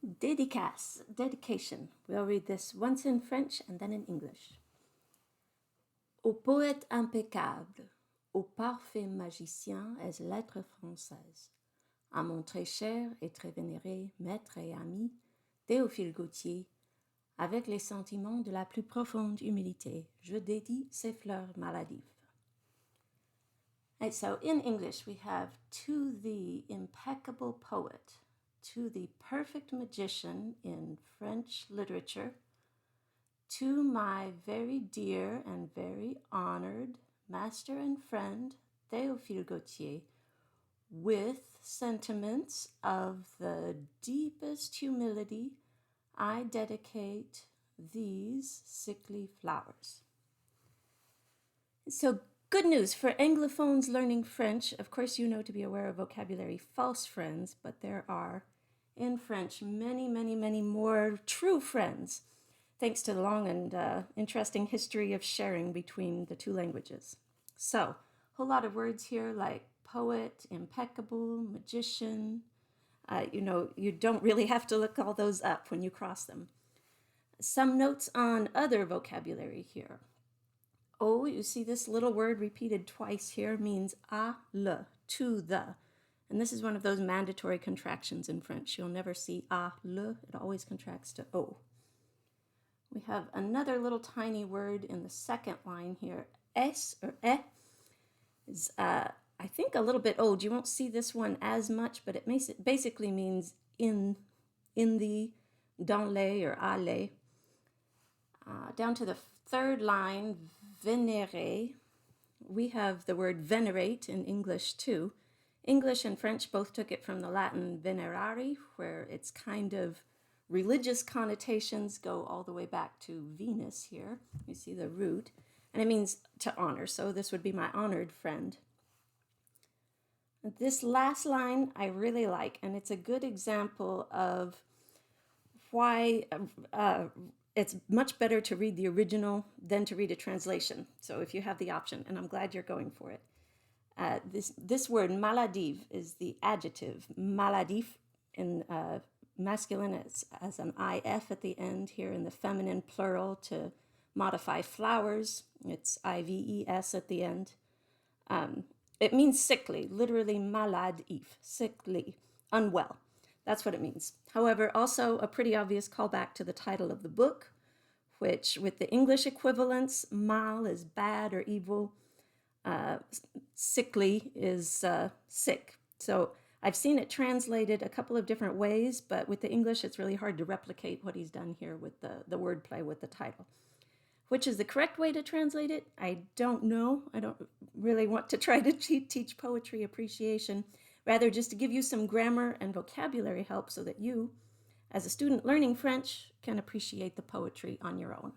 Dédicace, dedication. We'll read this once in French and then in English. Au poète impeccable, au parfait magicien est lettre française. À mon très cher et très vénéré maître et ami, Théophile Gautier, avec les sentiments de la plus profonde humilité, je dédie ces fleurs maladives. And so in English we have to the impeccable poet, to the perfect magician in French literature, to my very dear and very honored master and friend, Théophile Gautier, with sentiments of the deepest humility, I dedicate these sickly flowers. So good news for Anglophones learning French. Of course, you know to be aware of vocabulary false friends, but there are in French many, many, many more true friends, thanks to the long and interesting history of sharing between the two languages. So, a whole lot of words here like poet, impeccable, magician. You don't really have to look all those up when you cross them. Some notes on other vocabulary here. Oh, you see this little word repeated twice here means à le, to the. And this is one of those mandatory contractions in French. You'll never see à le, it always contracts to o. We have another little tiny word in the second line here. Es or is, I think, a little bit old. You won't see this one as much, but it basically means in the, dans les or à les. Down to the third line, vénérer. We have the word venerate in English too. English and French both took it from the Latin venerare, where its kind of religious connotations go all the way back to Venus here. You see the root. And it means to honor, so this would be my honored friend. This last line I really like, and it's a good example of why it's much better to read the original than to read a translation. So if you have the option, and I'm glad you're going for it. This word maladive is the adjective. Maladif in masculine as an IF at the end here, in the feminine plural to modify flowers. It's IVES at the end. It means sickly, literally maladif, sickly, unwell. That's what it means. However, also a pretty obvious callback to the title of the book, which with the English equivalents, mal is bad or evil, sickly is sick. So I've seen it translated a couple of different ways, but with the English, it's really hard to replicate what he's done here with the wordplay with the title. Which is the correct way to translate it? I don't know. I don't really want to try to teach poetry appreciation. Rather, just to give you some grammar and vocabulary help so that you, as a student learning French, can appreciate the poetry on your own.